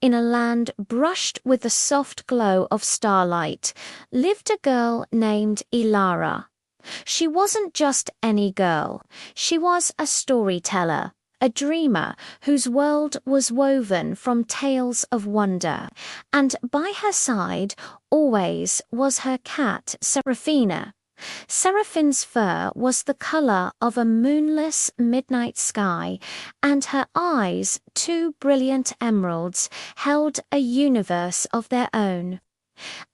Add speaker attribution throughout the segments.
Speaker 1: In a land brushed with the soft glow of starlight, lived a girl named Elara. She wasn't just any girl. She was a storyteller, a dreamer whose world was woven from tales of wonder. And by her side always was her cat, Seraphina. Seraphine's fur was the color of a moonless midnight sky, and her eyes, two brilliant emeralds, held a universe of their own.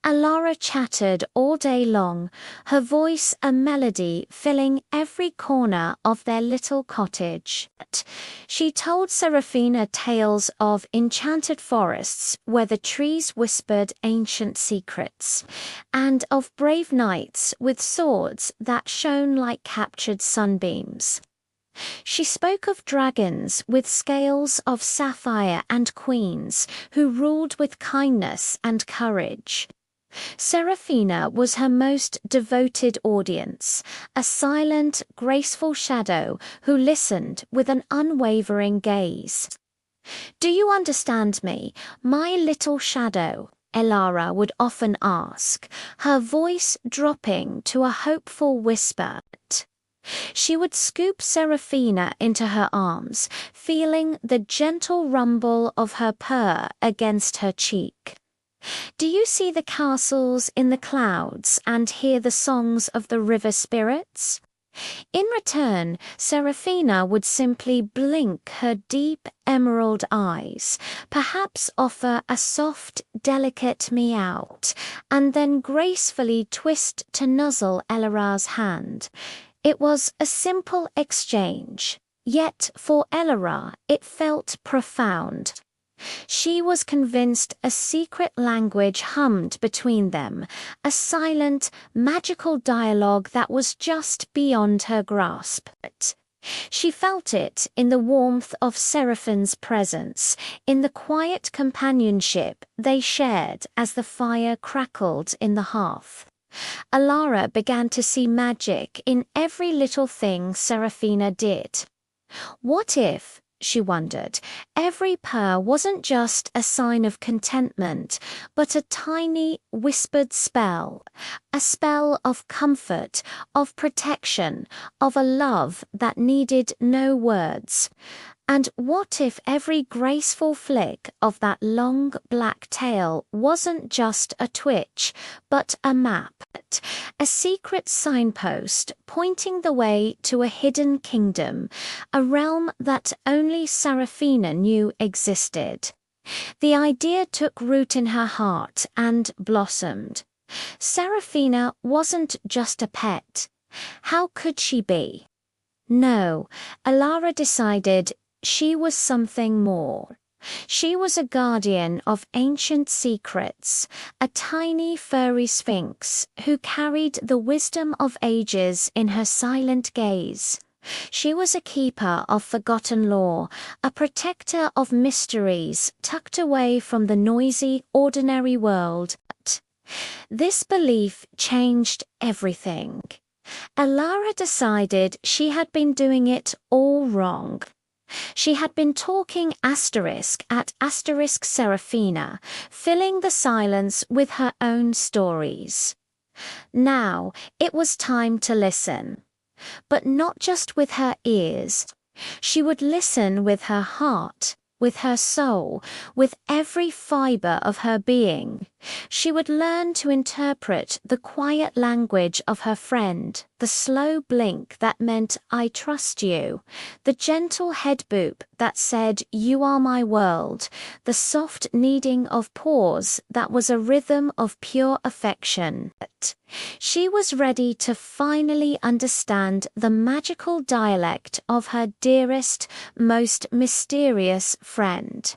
Speaker 1: Elara chattered all day long, her voice a melody filling every corner of their little cottage. She told Seraphina tales of enchanted forests where the trees whispered ancient secrets, and of brave knights with swords that shone like captured sunbeams. She spoke of dragons with scales of sapphire and queens who ruled with kindness and courage. Seraphina was her most devoted audience, a silent, graceful shadow who listened with an unwavering gaze. "Do you understand me, my little shadow?" Elara would often ask, her voice dropping to a hopeful whisper. She would scoop Seraphina into her arms, feeling the gentle rumble of her purr against her cheek. "Do you see the castles in the clouds and hear the songs of the river spirits?" In return, Seraphina would simply blink her deep emerald eyes, perhaps offer a soft, delicate meow, and then gracefully twist to nuzzle Elara's hand. It was a simple exchange, yet for Elara it felt profound. She was convinced a secret language hummed between them, a silent, magical dialogue that was just beyond her grasp. She felt it in the warmth of Seraphine's presence, in the quiet companionship they shared as the fire crackled in the hearth. Elara began to see magic in every little thing Seraphina did. What if, she wondered, every purr wasn't just a sign of contentment, but a tiny, whispered spell, a spell of comfort, of protection, of a love that needed no words? And what if every graceful flick of that long black tail wasn't just a twitch, but a map, a secret signpost pointing the way to a hidden kingdom, a realm that only Seraphina knew existed? The idea took root in her heart and blossomed. Seraphina wasn't just a pet. How could she be? No, Elara decided she was something more. She was a guardian of ancient secrets, a tiny furry sphinx who carried the wisdom of ages in her silent gaze. She was a keeper of forgotten lore, a protector of mysteries tucked away from the noisy, ordinary world. This belief changed everything. Elara decided she had been doing it all wrong. She had been talking asterisk at asterisk Seraphina, filling the silence with her own stories. Now it was time to listen. But not just with her ears. She would listen with her heart, with her soul, with every fiber of her being. She would learn to interpret the quiet language of her friend, the slow blink that meant "I trust you," the gentle head boop that said "You are my world," the soft kneading of paws that was a rhythm of pure affection. She was ready to finally understand the magical dialect of her dearest, most mysterious friend.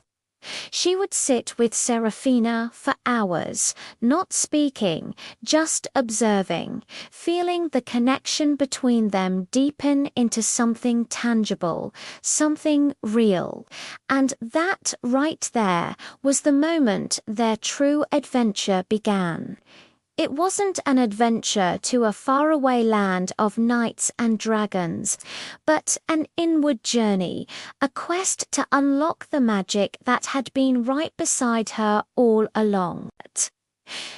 Speaker 1: She would sit with Seraphina for hours, not speaking, just observing, feeling the connection between them deepen into something tangible, something real. And that right there was the moment their true adventure began. It wasn't an adventure to a faraway land of knights and dragons, but an inward journey, a quest to unlock the magic that had been right beside her all along.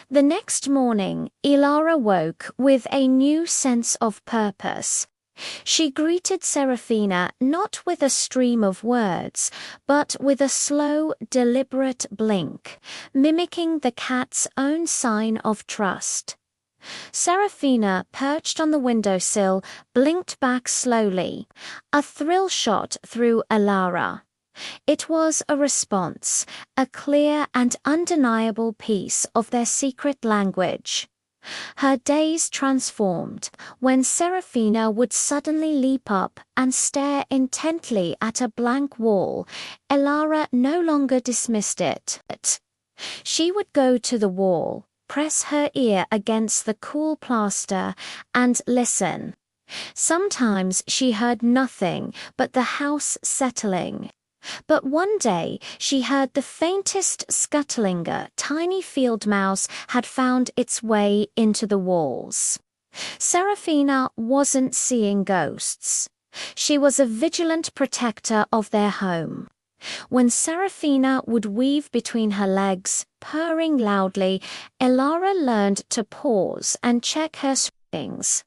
Speaker 1: The next morning, Elara woke with a new sense of purpose. She greeted Seraphina not with a stream of words, but with a slow, deliberate blink, mimicking the cat's own sign of trust. Seraphina, perched on the windowsill, blinked back slowly, a thrill shot through Elara. It was a response, a clear and undeniable piece of their secret language. Her days transformed when Seraphina would suddenly leap up and stare intently at a blank wall. Elara no longer dismissed it. She would go to the wall, press her ear against the cool plaster, and listen. Sometimes she heard nothing but the house settling. But one day she heard the faintest scuttling. A tiny field mouse had found its way into the walls. Seraphina wasn't seeing ghosts. She was a vigilant protector of their home. When Seraphina would weave between her legs, purring loudly, Elara learned to pause and check her surroundings.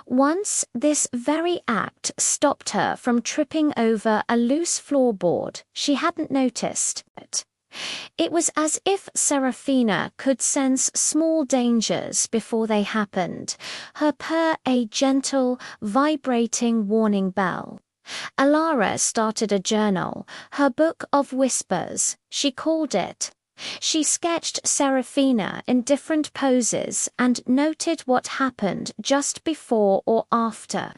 Speaker 1: Once, this very act stopped her from tripping over a loose floorboard she hadn't noticed. It was as if Seraphina could sense small dangers before they happened, her purr a gentle, vibrating warning bell. Elara started a journal, her book of whispers, she called it. She sketched Seraphina in different poses and noted what happened just before or after.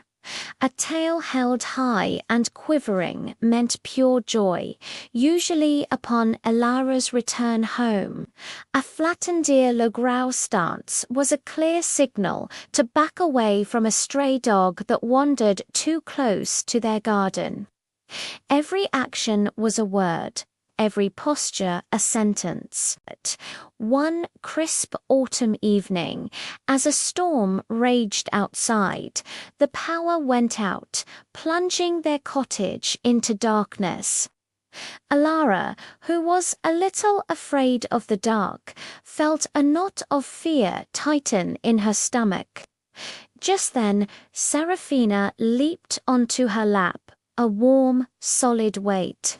Speaker 1: A tail held high and quivering meant pure joy, usually upon Elara's return home. A flattened ear le growl stance was a clear signal to back away from a stray dog that wandered too close to their garden. Every action was a word. Every posture a sentence. One crisp autumn evening, as a storm raged outside, the power went out, plunging their cottage into darkness. Elara, who was a little afraid of the dark, felt a knot of fear tighten in her stomach. Just then, Seraphina leaped onto her lap, a warm, solid weight.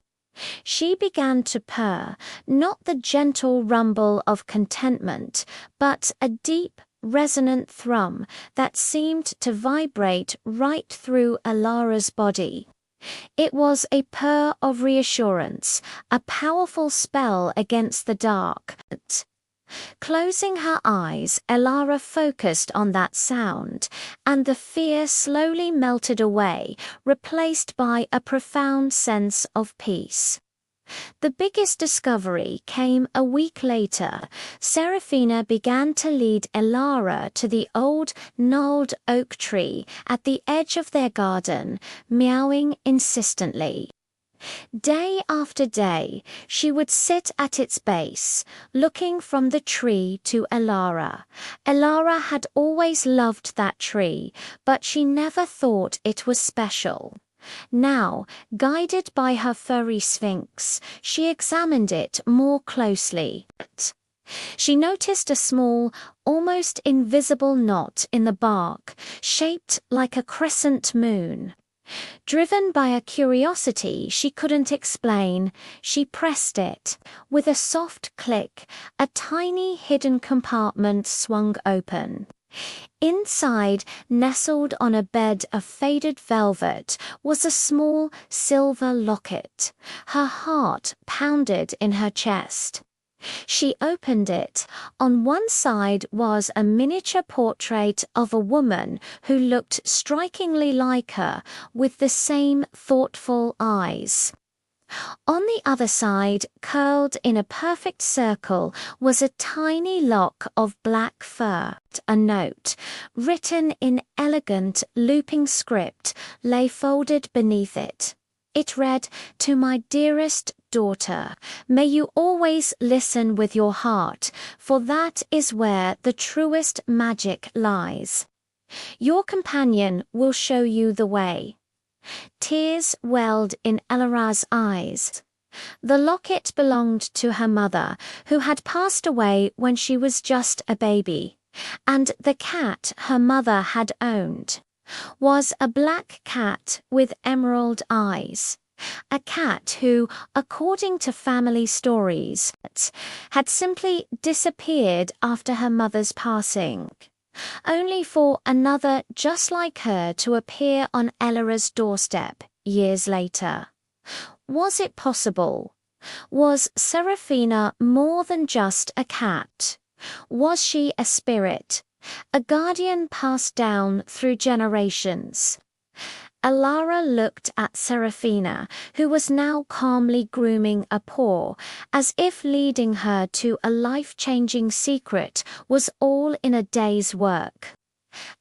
Speaker 1: She began to purr, not the gentle rumble of contentment, but a deep, resonant thrum that seemed to vibrate right through Elara's body. It was a purr of reassurance, a powerful spell against the dark. Closing her eyes, Elara focused on that sound, and the fear slowly melted away, replaced by a profound sense of peace. The biggest discovery came a week later. Seraphina began to lead Elara to the old, gnarled oak tree at the edge of their garden, meowing insistently. Day after day, she would sit at its base, looking from the tree to Elara. Elara had always loved that tree, but she never thought it was special. Now, guided by her furry sphinx, she examined it more closely. She noticed a small, almost invisible knot in the bark, shaped like a crescent moon. Driven by a curiosity she couldn't explain, she pressed it. With a soft click, a tiny hidden compartment swung open. Inside, nestled on a bed of faded velvet, was a small silver locket. Her heart pounded in her chest. She opened it. On one side was a miniature portrait of a woman who looked strikingly like her, with the same thoughtful eyes. On the other side, curled in a perfect circle, was a tiny lock of black fur. A note, written in elegant, looping script, lay folded beneath it. It read, "To my dearest daughter, may you always listen with your heart, for that is where the truest magic lies. Your companion will show you the way." Tears welled in Elara's eyes. The locket belonged to her mother, who had passed away when she was just a baby, and the cat her mother had owned was a black cat with emerald eyes. A cat who, according to family stories, had simply disappeared after her mother's passing, only for another just like her to appear on Elara's doorstep years later. Was it possible? Was Seraphina more than just a cat? Was she a spirit, a guardian passed down through generations? Elara looked at Seraphina, who was now calmly grooming a paw, as if leading her to a life-changing secret was all in a day's work.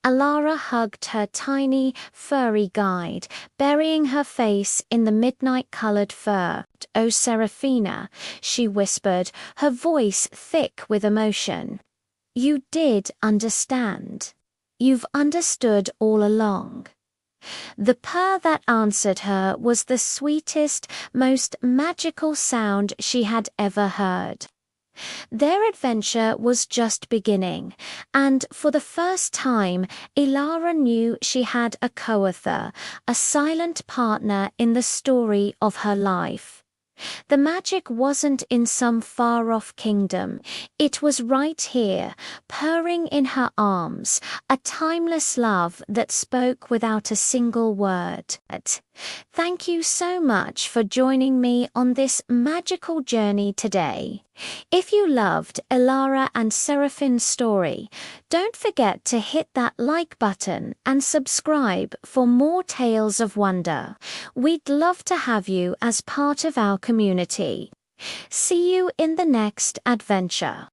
Speaker 1: Elara hugged her tiny, furry guide, burying her face in the midnight-colored fur. "Oh, Seraphina," she whispered, her voice thick with emotion. "You did understand. You've understood all along." The purr that answered her was the sweetest, most magical sound she had ever heard. Their adventure was just beginning, and for the first time, Elara knew she had a co-author, a silent partner in the story of her life. The magic wasn't in some far-off kingdom. It was right here, purring in her arms, a timeless love that spoke without a single word. Thank you so much for joining me on this magical journey today. If you loved Elara and Seraphine's story, don't forget to hit that like button and subscribe for more tales of wonder. We'd love to have you as part of our community. See you in the next adventure.